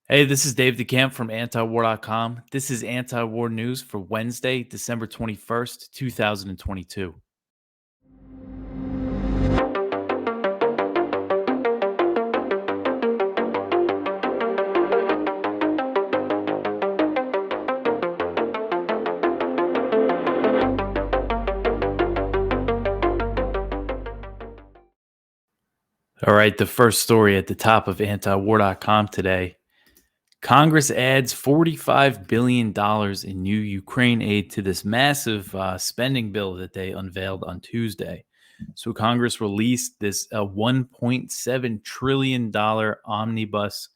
Hey, this is Dave DeCamp from antiwar.com. This is anti-war news for Wednesday, December 21st, 2022. All right, the first story at the top of antiwar.com today. Congress adds $45 billion in new Ukraine aid to this massive spending bill that they unveiled on Tuesday. So Congress released this $1.7 trillion omnibus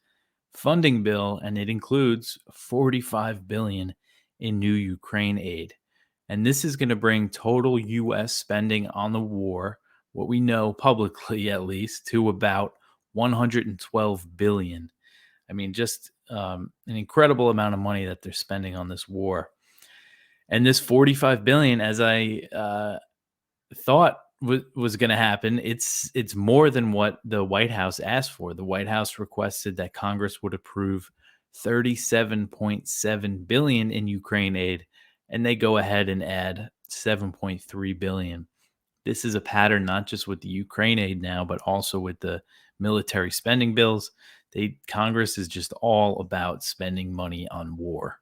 funding bill, and it includes $45 billion in new Ukraine aid. And this is going to bring total U.S. spending on the war, what we know publicly at least, to about $112 billion. I mean, just an incredible amount of money that they're spending on this war. And this 45 billion, as I thought was going to happen, it's more than what the White House asked for. The White House requested that Congress would approve 37.7 billion in Ukraine aid, and they go ahead and add 7.3 billion. This is a pattern not just with the Ukraine aid now, but also with the military spending bills. Congress is just all about spending money on war.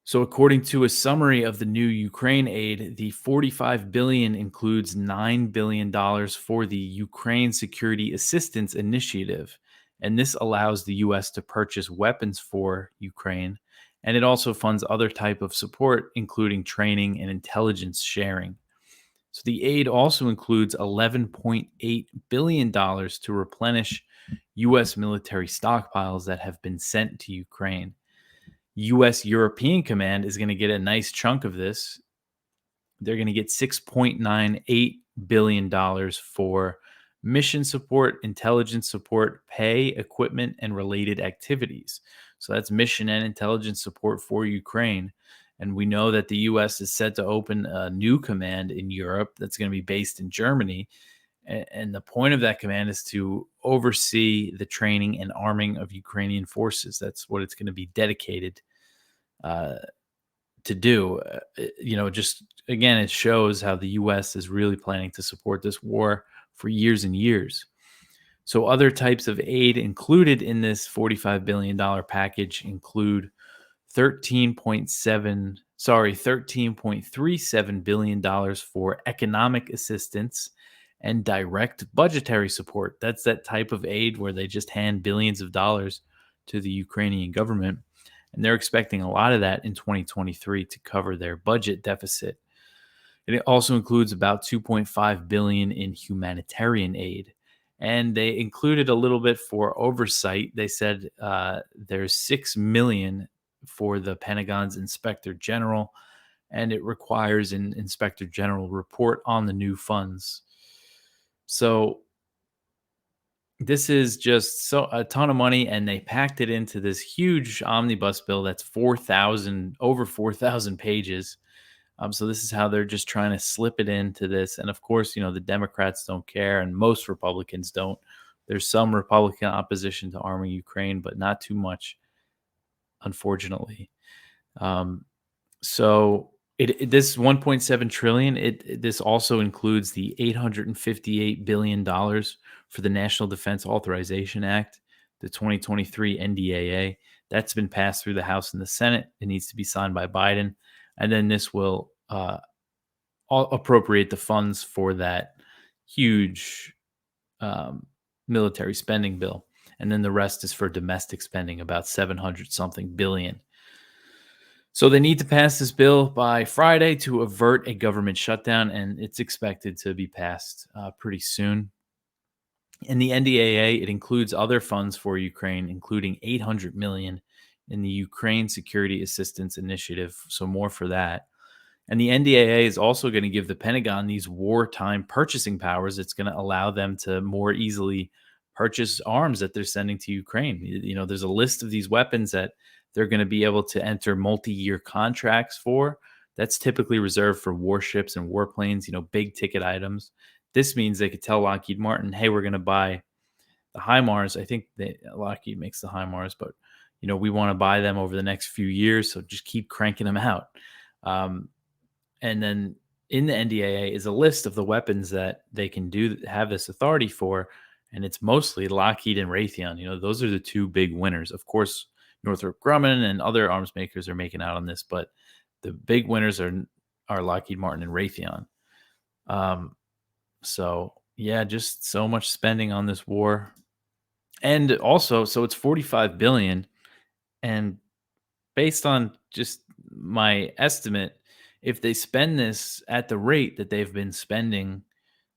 So according to a summary of the new Ukraine aid, the $45 billion includes $9 billion for the Ukraine Security Assistance Initiative. And this allows the U.S. to purchase weapons for Ukraine. And it also funds other type of support, including training and intelligence sharing. So the aid also includes $11.8 billion to replenish U.S. military stockpiles that have been sent to Ukraine. U.S. European Command is going to get a nice chunk of this. They're going to get $6.98 billion for mission support, intelligence support, pay, equipment, and related activities. So that's mission and intelligence support for Ukraine. And we know that the U.S. is set to open a new command in Europe that's going to be based in Germany. And the point of that command is to oversee the training and arming of Ukrainian forces. That's what it's going to be dedicated to do. Just again, it shows how the U.S. is really planning to support this war for years and years. So other types of aid included in this $45 billion package include $13.37 billion for economic assistance and direct budgetary support. That's that type of aid where they just hand billions of dollars to the Ukrainian government. And they're expecting a lot of that in 2023 to cover their budget deficit. And it also includes about $2.5 billion in humanitarian aid. And they included a little bit for oversight. They said there's $6 million for the Pentagon's Inspector General, and it requires an Inspector General report on the new funds. So this is just a ton of money, and they packed it into this huge omnibus bill that's over 4,000 pages. So this is how they're just trying to slip it into this. And of course, the Democrats don't care, and most Republicans don't. There's some Republican opposition to arming Ukraine, but not too much, unfortunately. So this 1.7 trillion, this also includes the $858 billion for the National Defense Authorization Act, the 2023 NDAA. That's been passed through the House and the Senate. It needs to be signed by Biden. And then this will appropriate the funds for that huge military spending bill. And then the rest is for domestic spending, about 700 something billion. So they need to pass this bill by Friday to avert a government shutdown, and it's expected to be passed pretty soon. In the NDAA, it includes other funds for Ukraine, including $800 million in the Ukraine Security Assistance Initiative, so more for that. And the NDAA is also going to give the Pentagon these wartime purchasing powers. It's going to allow them to more easily purchase arms that they're sending to Ukraine. There's a list of these weapons that they're going to be able to enter multi-year contracts for. That's typically reserved for warships and warplanes, big ticket items. This means they could tell Lockheed Martin, hey, we're going to buy the HIMARS. I think Lockheed makes the HIMARS, but we want to buy them over the next few years. So just keep cranking them out. Um, and then in the NDAA is a list of the weapons that they can have this authority for, and it's mostly Lockheed and Raytheon. Those are the two big winners. Of course, Northrop Grumman and other arms makers are making out on this, but the big winners are Lockheed Martin and Raytheon. So yeah, just so much spending on this war, and also, so it's 45 billion, and based on just my estimate, if they spend this at the rate that they've been spending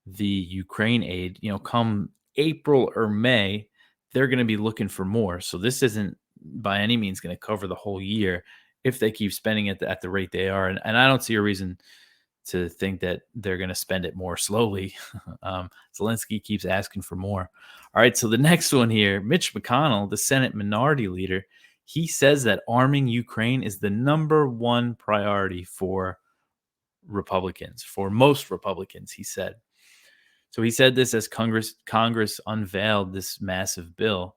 the Ukraine aid, come April or May, they're going to be looking for more. So this isn't by any means going to cover the whole year if they keep spending it at the rate they are. And I don't see a reason to think that they're going to spend it more slowly. Zelensky keeps asking for more. All right, so the next one here, Mitch McConnell, the Senate Minority Leader, he says that arming Ukraine is the number one priority for Republicans, for most Republicans, he said. So he said this as Congress unveiled this massive bill.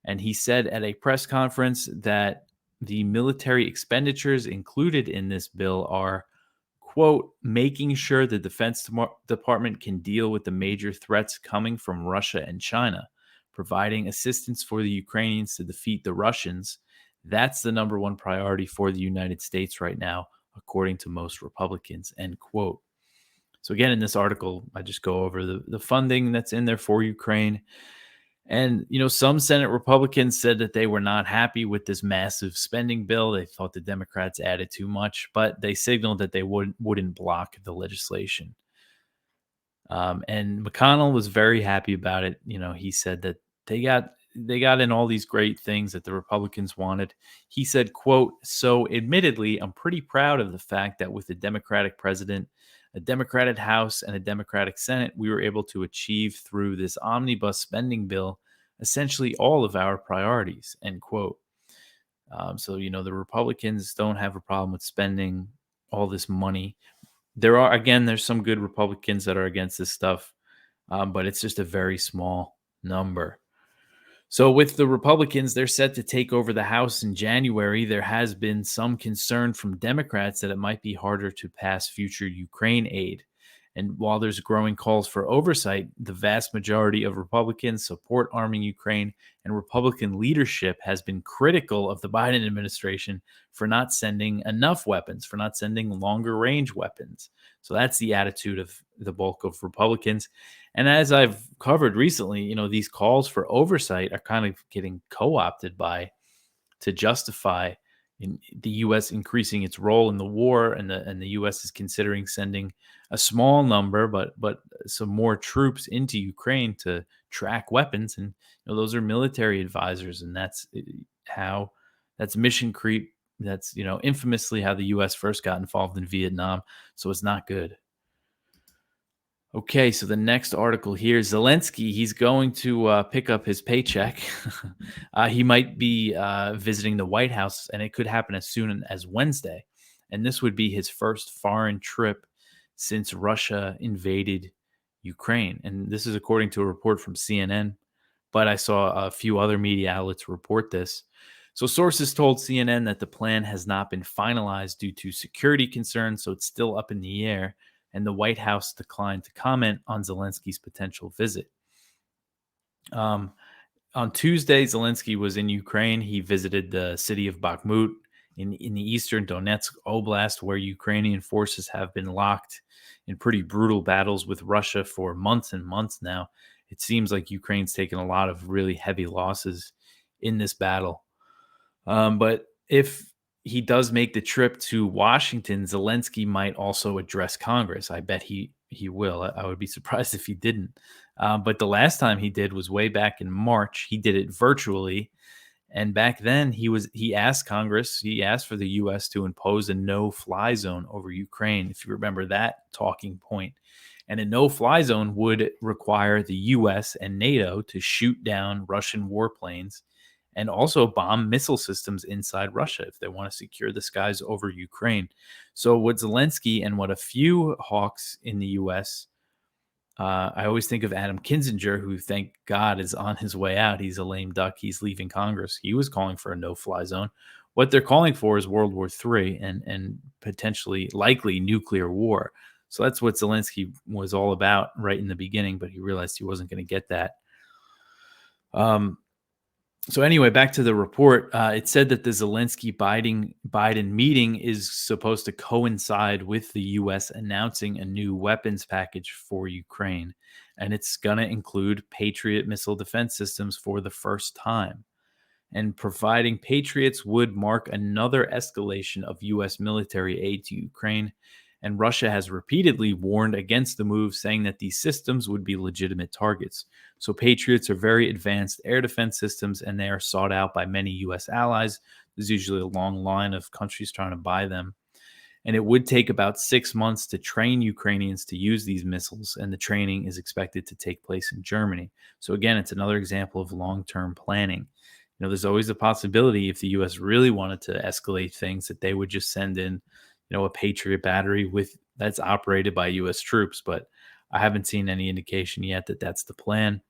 And he said at a press conference that the military expenditures included in this bill are, quote, making sure the Defense Department can deal with the major threats coming from Russia and China, providing assistance for the Ukrainians to defeat the Russians. That's the number one priority for the United States right now, according to most Republicans, end quote. So again, in this article, I just go over the funding that's in there for Ukraine. And, some Senate Republicans said that they were not happy with this massive spending bill. They thought the Democrats added too much, but they signaled that they wouldn't block the legislation. And McConnell was very happy about it. He said that they got in all these great things that the Republicans wanted. He said, quote, so admittedly, I'm pretty proud of the fact that with a Democratic president, a Democratic House, and a Democratic Senate, we were able to achieve through this omnibus spending bill essentially all of our priorities, end quote. So, the Republicans don't have a problem with spending all this money. There's some good Republicans that are against this stuff, but it's just a very small number. So with the Republicans, they're set to take over the House in January. There has been some concern from Democrats that it might be harder to pass future Ukraine aid. And while there's growing calls for oversight, the vast majority of Republicans support arming Ukraine, and Republican leadership has been critical of the Biden administration for not sending enough weapons, for not sending longer range weapons. So that's the attitude of the bulk of Republicans. And as I've covered recently, these calls for oversight are kind of getting co-opted to justify in the U.S. increasing its role in the war, and the U.S. is considering sending a small number, but some more troops into Ukraine to track weapons, and those are military advisors, and that's mission creep. That's infamously how the U.S. first got involved in Vietnam, so it's not good. Okay, so the next article here, Zelensky, he's going to pick up his paycheck. He might be visiting the White House, and it could happen as soon as Wednesday. And this would be his first foreign trip since Russia invaded Ukraine. And this is according to a report from CNN, but I saw a few other media outlets report this. So sources told CNN that the plan has not been finalized due to security concerns, so it's still up in the air. And the White House declined to comment on Zelensky's potential visit. On Tuesday, Zelensky was in Ukraine. He visited the city of Bakhmut in the eastern Donetsk Oblast, where Ukrainian forces have been locked in pretty brutal battles with Russia for months and months now. It seems like Ukraine's taken a lot of really heavy losses in this battle. But if he does make the trip to Washington, Zelensky might also address Congress. I bet he will. I would be surprised if he didn't. But the last time he did was way back in March. He did it virtually. And back then he asked Congress, he asked for the U.S. to impose a no-fly zone over Ukraine, if you remember that talking point. And a no-fly zone would require the U.S. and NATO to shoot down Russian warplanes and also bomb missile systems inside Russia if they want to secure the skies over Ukraine. So what Zelensky and what a few hawks in the U.S. I always think of Adam Kinzinger, who, thank God, is on his way out. He's a lame duck. He's leaving Congress. He was calling for a no-fly zone. What they're calling for is World War III and potentially, likely, nuclear war. So that's what Zelensky was all about right in the beginning, but he realized he wasn't going to get that. So anyway, back to the report. It said that the Zelensky-Biden meeting is supposed to coincide with the U.S. announcing a new weapons package for Ukraine, and it's going to include Patriot missile defense systems for the first time. And providing Patriots would mark another escalation of U.S. military aid to Ukraine. And Russia has repeatedly warned against the move, saying that these systems would be legitimate targets. So Patriots are very advanced air defense systems, and they are sought out by many U.S. allies. There's usually a long line of countries trying to buy them. And it would take about 6 months to train Ukrainians to use these missiles, and the training is expected to take place in Germany. So again, it's another example of long-term planning. There's always a possibility, if the U.S. really wanted to escalate things, that they would just send in, a Patriot battery that's operated by U.S. troops. But I haven't seen any indication yet that that's the plan.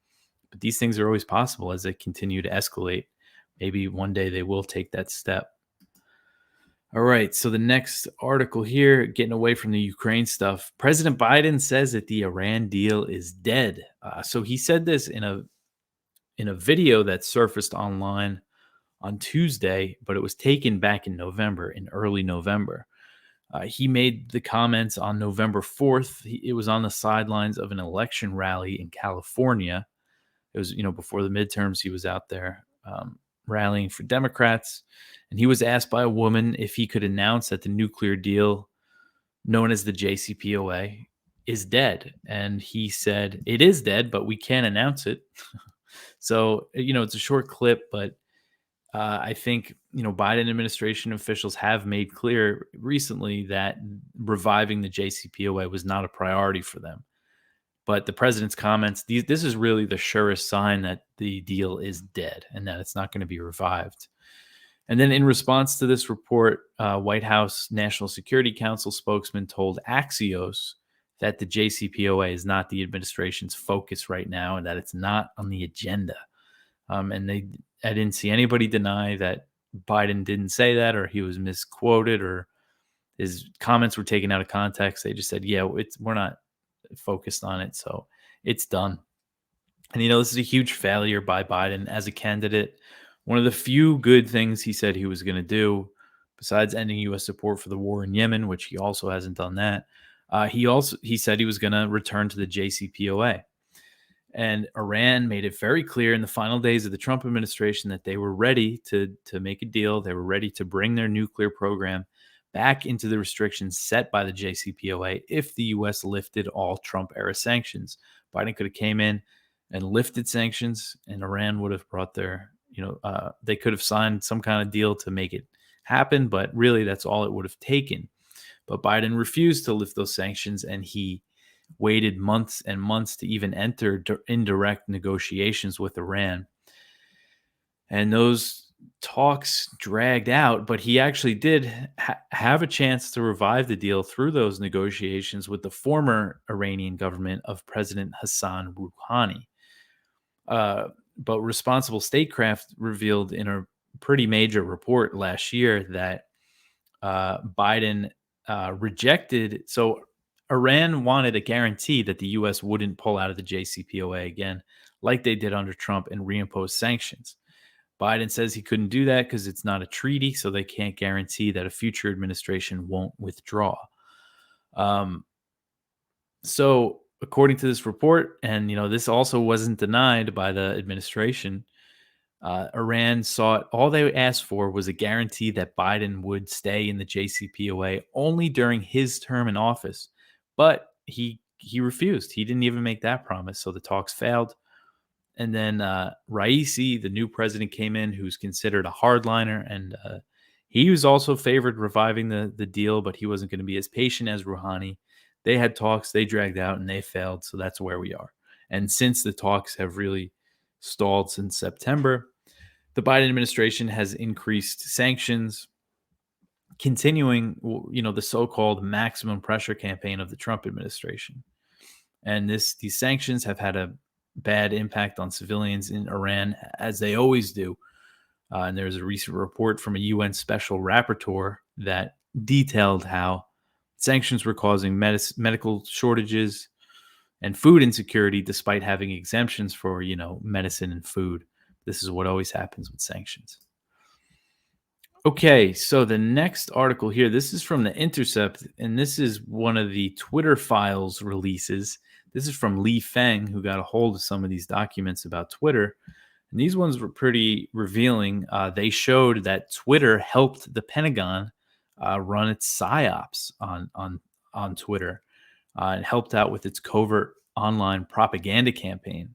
But these things are always possible as they continue to escalate. Maybe one day they will take that step. All right, so the next article here, getting away from the Ukraine stuff, President Biden says that the Iran deal is dead. So he said this in a video that surfaced online on Tuesday, but it was taken back in early November. He made the comments on November 4th. It was on the sidelines of an election rally in California. It was, before the midterms, he was out there rallying for Democrats. And he was asked by a woman if he could announce that the nuclear deal, known as the JCPOA, is dead. And he said, it is dead, but we can't announce it. So, it's a short clip, but I think, Biden administration officials have made clear recently that reviving the JCPOA was not a priority for them. But the president's comments, this is really the surest sign that the deal is dead and that it's not going to be revived. And then in response to this report, White House National Security Council spokesman told Axios that the JCPOA is not the administration's focus right now and that it's not on the agenda. And I didn't see anybody deny that Biden didn't say that, or he was misquoted, or his comments were taken out of context. They just said, yeah, we're not focused on it. So it's done. And, this is a huge failure by Biden as a candidate. One of the few good things he said he was going to do, besides ending U.S. support for the war in Yemen, which he also hasn't done that, he said he was going to return to the JCPOA. And Iran made it very clear in the final days of the Trump administration that they were ready to make a deal. They were ready to bring their nuclear program back into the restrictions set by the JCPOA if the U.S. lifted all Trump-era sanctions. Biden could have came in and lifted sanctions, and Iran would have brought their, they could have signed some kind of deal to make it happen, but really that's all it would have taken. But Biden refused to lift those sanctions, and he waited months and months to even enter indirect negotiations with Iran. And those talks dragged out, but he actually did have a chance to revive the deal through those negotiations with the former Iranian government of President Hassan Rouhani. But Responsible Statecraft revealed in a pretty major report last year that Biden rejected. So Iran wanted a guarantee that the U.S. wouldn't pull out of the JCPOA again, like they did under Trump, and reimpose sanctions. Biden says he couldn't do that because it's not a treaty, so they can't guarantee that a future administration won't withdraw. So according to this report, and this also wasn't denied by the administration, Iran sought, all they asked for was a guarantee that Biden would stay in the JCPOA only during his term in office. But he refused. He didn't even make that promise. So the talks failed. And then Raisi, the new president, came in, who's considered a hardliner. And he was also favored reviving the deal, but he wasn't going to be as patient as Rouhani. They had talks, they dragged out, and they failed. So that's where we are. And since the talks have really stalled since September, the Biden administration has increased sanctions, continuing, the so-called maximum pressure campaign of the Trump administration. And these sanctions have had a bad impact on civilians in Iran, as they always do. And there's a recent report from a UN special rapporteur that detailed how sanctions were causing medical shortages and food insecurity, despite having exemptions for, medicine and food. This is what always happens with sanctions. Okay, so the next article here, this is from The Intercept, and this is one of the Twitter files releases. This is from Li Feng, who got a hold of some of these documents about Twitter. And these ones were pretty revealing. They showed that Twitter helped the Pentagon run its Psyops on Twitter. It helped out with its covert online propaganda campaign.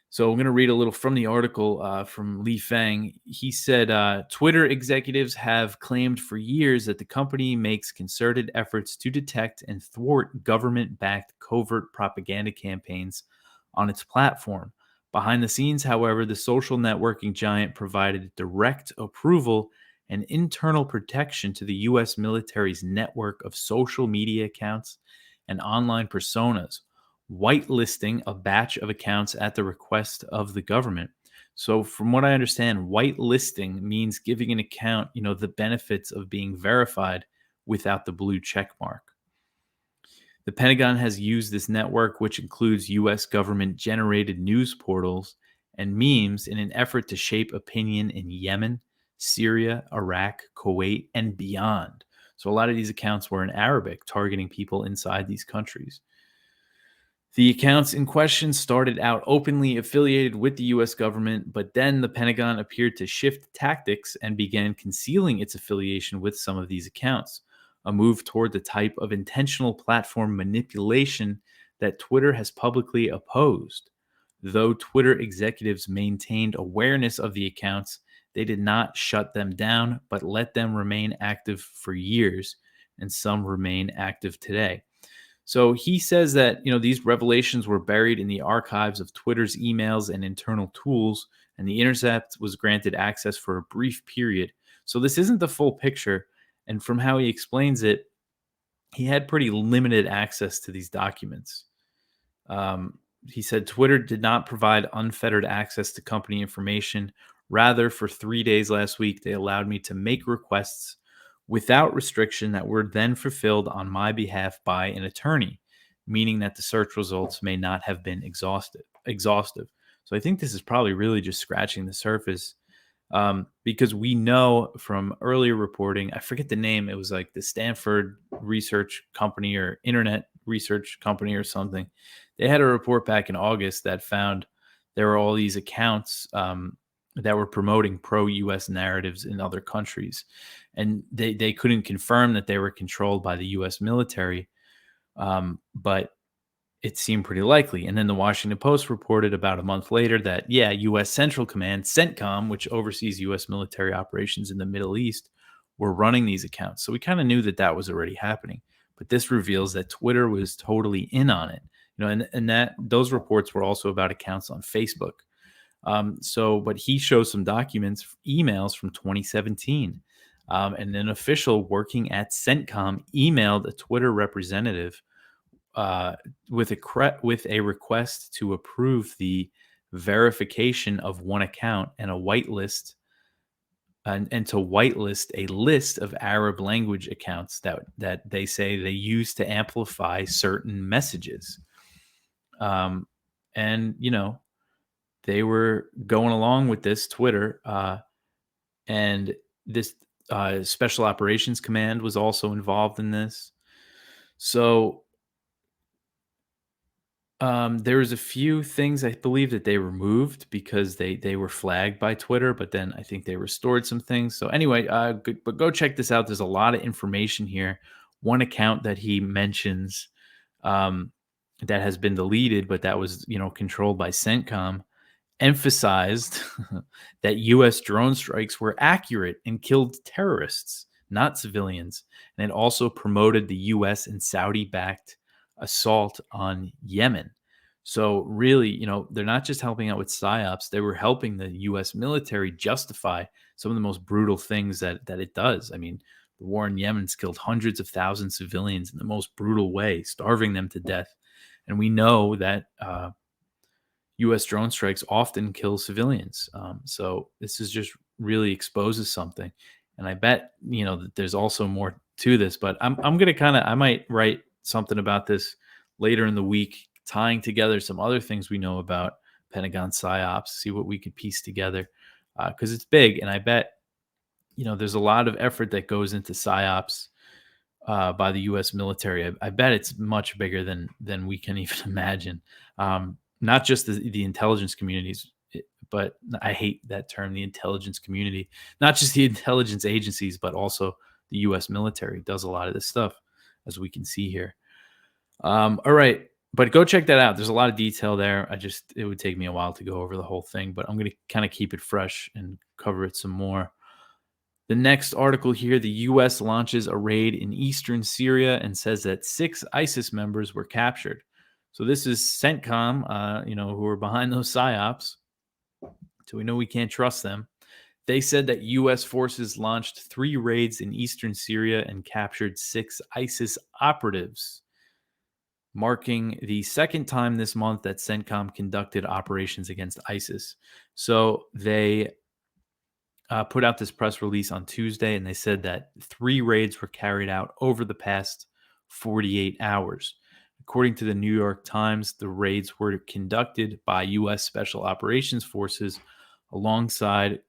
So I'm going to read a little from the article from Li Feng. He said, Twitter executives have claimed for years that the company makes concerted efforts to detect and thwart government-backed covert propaganda campaigns on its platform. Behind the scenes, however, the social networking giant provided direct approval and internal protection to the U.S. military's network of social media accounts and online personas, whitelisting a batch of accounts at the request of the government. So from what I understand, whitelisting means giving an account, the benefits of being verified without the blue check mark. The Pentagon has used this network, which includes U.S. government-generated news portals and memes, in an effort to shape opinion in Yemen, Syria, Iraq, Kuwait, and beyond. So a lot of these accounts were in Arabic, targeting people inside these countries. The accounts in question started out openly affiliated with the U.S. government, but then the Pentagon appeared to shift tactics and began concealing its affiliation with some of these accounts, a move toward the type of intentional platform manipulation that Twitter has publicly opposed. Though Twitter executives maintained awareness of the accounts, they did not shut them down, but let them remain active for years, and some remain active today. So he says that, these revelations were buried in the archives of Twitter's emails and internal tools, and the Intercept was granted access for a brief period. So this isn't the full picture. And from how he explains it, he had pretty limited access to these documents. He said Twitter did not provide unfettered access to company information. Rather, for 3 days last week, they allowed me to make requests without restriction that were then fulfilled on my behalf by an attorney, meaning that the search results may not have been exhaustive. So I think this is probably really just scratching the surface, because we know from earlier reporting, I forget the name, it was like the Stanford Research Company or Internet Research Company or something. They had a report back in August that found there were all these accounts that were promoting pro-U.S. narratives in other countries. And they couldn't confirm that they were controlled by the U.S. military, but it seemed pretty likely. And then the Washington Post reported about a month later that, U.S. Central Command, CENTCOM, which oversees U.S. military operations in the Middle East, were running these accounts. So we kind of knew that was already happening. But this reveals that Twitter was totally in on it. And that those reports were also about accounts on Facebook. But he shows some documents, emails from 2017. And an official working at CENTCOM emailed a Twitter representative with a request to approve the verification of one account and a whitelist, and to whitelist a list of Arab language accounts that they say they use to amplify certain messages. They were going along with this Twitter, and this Special Operations Command was also involved in this. So there was a few things I believe that they removed because they were flagged by Twitter, but then I think they restored some things. So anyway, but go check this out. There's a lot of information here. One account that he mentions that has been deleted, but that was controlled by CENTCOM, emphasized that U.S. drone strikes were accurate and killed terrorists, not civilians. And it also promoted the U.S. and Saudi-backed assault on Yemen. So really, they're not just helping out with PSYOPs, they were helping the U.S. military justify some of the most brutal things that it does. I mean, the war in Yemen's killed hundreds of thousands of civilians in the most brutal way, starving them to death. And we know that U.S. drone strikes often kill civilians. So this is just really exposes something. And I bet, that there's also more to this, but I'm going to I might write something about this later in the week, tying together some other things we know about Pentagon Psyops, see what we could piece together. Because it's big. And I bet, there's a lot of effort that goes into Psyops by the U.S. military. I bet it's much bigger than we can even imagine. Not just the intelligence communities, but I hate that term, the intelligence community. Not just the intelligence agencies, but also the U.S. military does a lot of this stuff, as we can see here. All right, but go check that out. There's a lot of detail there. It would take me a while to go over the whole thing, but I'm going to kind of keep it fresh and cover it some more. The next article here, the U.S. launches a raid in eastern Syria and says that 6 ISIS members were captured. So this is CENTCOM, who are behind those PSYOPs. So we know we can't trust them. They said that U.S. forces launched 3 raids in eastern Syria and captured 6 ISIS operatives, marking the second time this month that CENTCOM conducted operations against ISIS. So they put out this press release on Tuesday, and they said that 3 raids were carried out over the past 48 hours. According to the New York Times, the raids were conducted by U.S. Special Operations Forces alongside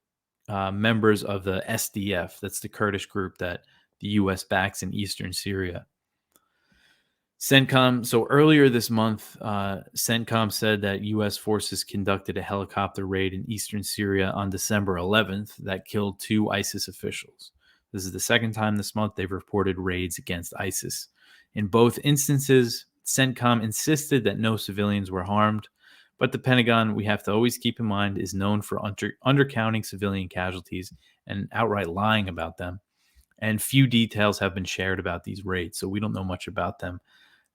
members of the SDF. That's the Kurdish group that the U.S. backs in eastern Syria. CENTCOM, so earlier this month, CENTCOM said that U.S. forces conducted a helicopter raid in eastern Syria on December 11th that killed 2 ISIS officials. This is the second time this month they've reported raids against ISIS. In both instances, CENTCOM insisted that no civilians were harmed, but the Pentagon, we have to always keep in mind, is known for undercounting civilian casualties and outright lying about them. And few details have been shared about these raids, so we don't know much about them.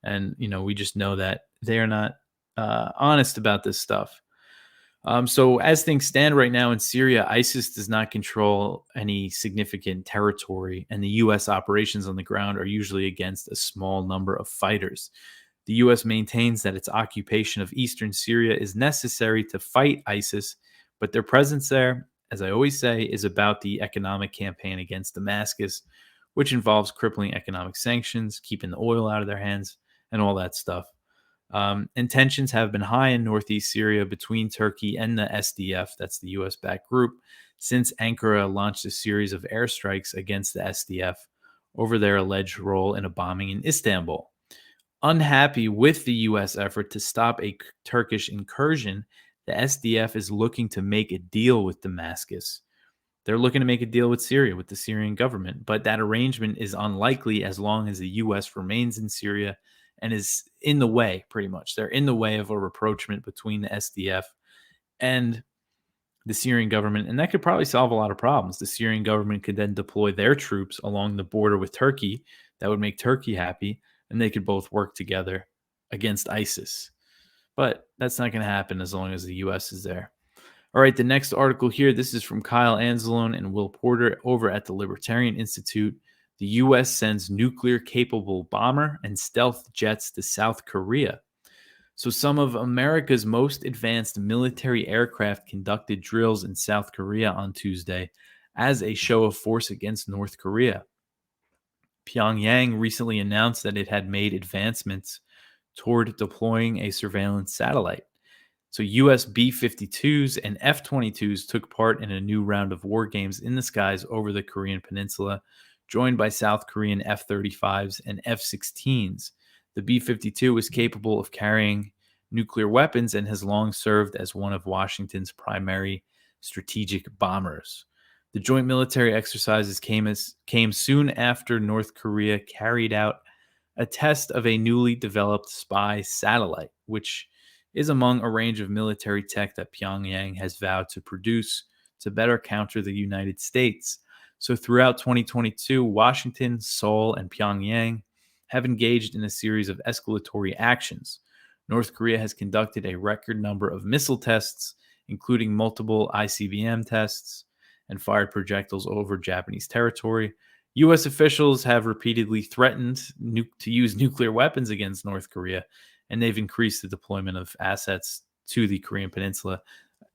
And, we just know that they're not honest about this stuff. So as things stand right now in Syria, ISIS does not control any significant territory, and the U.S. operations on the ground are usually against a small number of fighters. The U.S. maintains that its occupation of eastern Syria is necessary to fight ISIS, but their presence there, as I always say, is about the economic campaign against Damascus, which involves crippling economic sanctions, keeping the oil out of their hands, and all that stuff. And tensions have been high in northeast Syria between Turkey and the SDF, that's the U.S.-backed group, since Ankara launched a series of airstrikes against the SDF over their alleged role in a bombing in Istanbul. Unhappy with the U.S. effort to stop a Turkish incursion, the SDF is looking to make a deal with Damascus. They're looking to make a deal with Syria, with the Syrian government, but that arrangement is unlikely as long as the U.S. remains in Syria and is in the way, pretty much. They're in the way of a rapprochement between the SDF and the Syrian government, and that could probably solve a lot of problems. The Syrian government could then deploy their troops along the border with Turkey. That would make Turkey happy, and they could both work together against ISIS. But that's not going to happen as long as the U.S. is there. All right, the next article here, this is from Kyle Anzalone and Will Porter over at the Libertarian Institute. The U.S. sends nuclear-capable bomber and stealth jets to South Korea. So some of America's most advanced military aircraft conducted drills in South Korea on Tuesday as a show of force against North Korea. Pyongyang recently announced that it had made advancements toward deploying a surveillance satellite. So U.S. B-52s and F-22s took part in a new round of war games in the skies over the Korean Peninsula, joined by South Korean F-35s and F-16s. The B-52 is capable of carrying nuclear weapons and has long served as one of Washington's primary strategic bombers. The joint military exercises came soon after North Korea carried out a test of a newly developed spy satellite, which is among a range of military tech that Pyongyang has vowed to produce to better counter the United States. So throughout 2022, Washington, Seoul, and Pyongyang have engaged in a series of escalatory actions. North Korea has conducted a record number of missile tests, including multiple ICBM tests, and fired projectiles over Japanese territory. U.S. officials have repeatedly threatened to use nuclear weapons against North Korea, and they've increased the deployment of assets to the Korean Peninsula.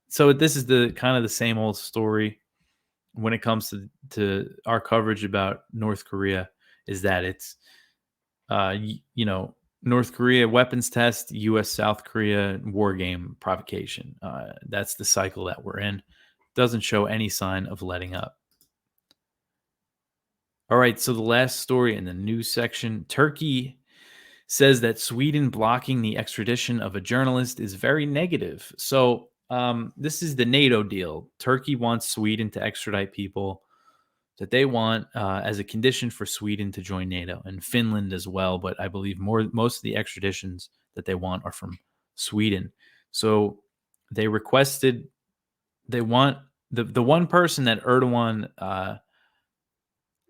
So this is the kind of the same old story when it comes to our coverage about North Korea, is that it's North Korea weapons test, U.S. South Korea war game provocation. That's the cycle that we're in. Doesn't show any sign of letting up. All right, so the last story in the news section: Turkey says that Sweden blocking the extradition of a journalist is very negative. So this is the NATO deal. Turkey wants Sweden to extradite people that they want as a condition for Sweden to join NATO, and Finland as well. But I believe most of the extraditions that they want are from Sweden. So they want the one person that Erdogan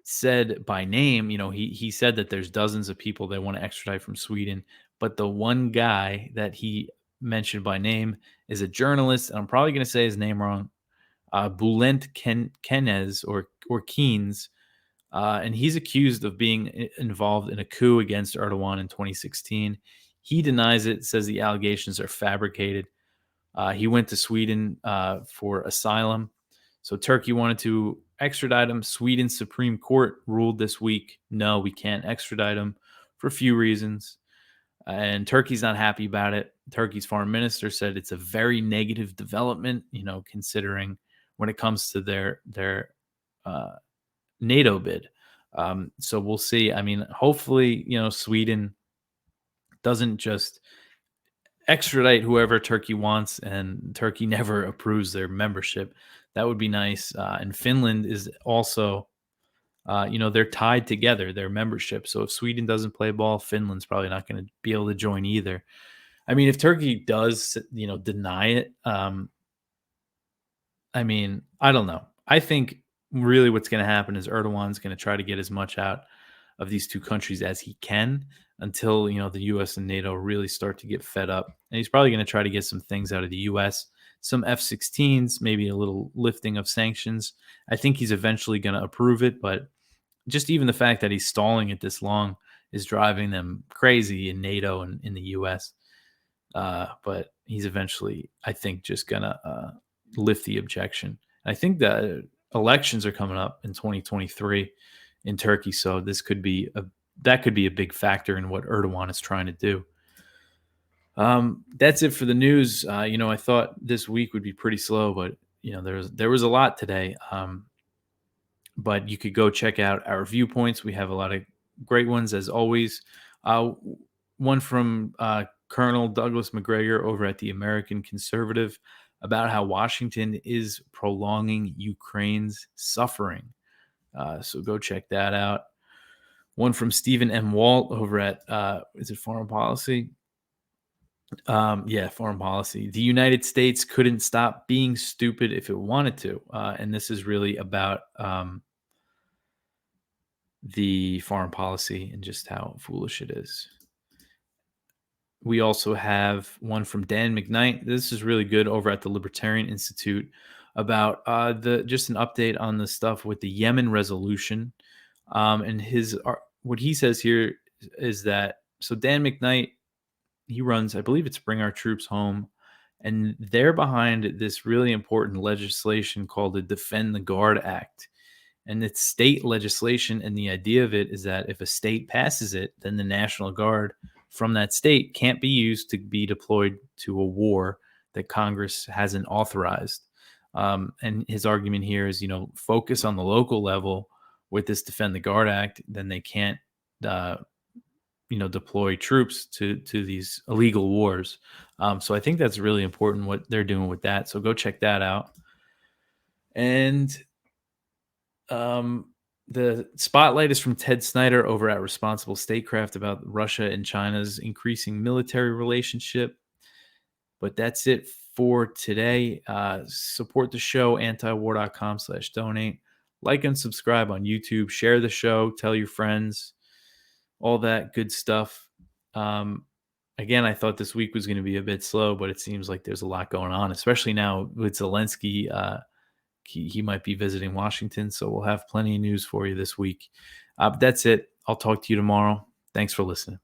said by name. He said that there's dozens of people they want to extradite from Sweden, but the one guy that he mentioned by name is a journalist, and I'm probably going to say his name wrong, Bülent Kenez or Keynes, and he's accused of being involved in a coup against Erdogan in 2016. He denies it, says the allegations are fabricated. He went to Sweden for asylum. So Turkey wanted to extradite him. Sweden's Supreme Court ruled this week, no, we can't extradite him for a few reasons. And Turkey's not happy about it. Turkey's foreign minister said it's a very negative development, considering when it comes to their NATO bid. So we'll see. I mean, hopefully, Sweden doesn't just extradite whoever Turkey wants and Turkey never approves their membership. That would be nice. And Finland is also, they're tied together, their membership. So if Sweden doesn't play ball, Finland's probably not going to be able to join either. I mean, if Turkey does, deny it, I don't know. I think really what's going to happen is Erdogan's going to try to get as much out of these two countries as he can until, the U.S. and NATO really start to get fed up. And he's probably going to try to get some things out of the U.S., some F-16s, maybe a little lifting of sanctions. I think he's eventually going to approve it, but just even the fact that he's stalling it this long is driving them crazy in NATO and in the U.S. But he's eventually, I think, just going to lift the objection. I think that elections are coming up in 2023 in Turkey, so this could be a big factor in what Erdogan is trying to do. That's it for the news. I thought this week would be pretty slow, but there was a lot today. But you could go check out our viewpoints. We have a lot of great ones as always. One from Colonel Douglas McGregor over at the American Conservative about how Washington is prolonging Ukraine's suffering. So go check that out. One from Stephen M. Walt over at, is it Foreign Policy? Foreign Policy. The United States couldn't stop being stupid if it wanted to. And this is really about the foreign policy and just how foolish it is. We also have one from Dan McKnight. This is really good over at the Libertarian Institute about just an update on the stuff with the Yemen resolution. And what he says here is that, so Dan McKnight, he runs, I believe it's Bring Our Troops Home, and they're behind this really important legislation called the Defend the Guard Act. And it's state legislation, and the idea of it is that if a state passes it, then the National Guard from that state can't be used to be deployed to a war that Congress hasn't authorized. And his argument here is, focus on the local level with this Defend the Guard Act, then they can't, deploy troops to these illegal wars. So I think that's really important what they're doing with that. So go check that out. And the spotlight is from Ted Snyder over at Responsible Statecraft about Russia and China's increasing military relationship. But that's it for today. Support the show, antiwar.com/donate. Like and subscribe on YouTube. Share the show. Tell your friends. All that good stuff. Again, I thought this week was going to be a bit slow, but it seems like there's a lot going on, especially now with Zelensky. He might be visiting Washington, so we'll have plenty of news for you this week. But that's it. I'll talk to you tomorrow. Thanks for listening.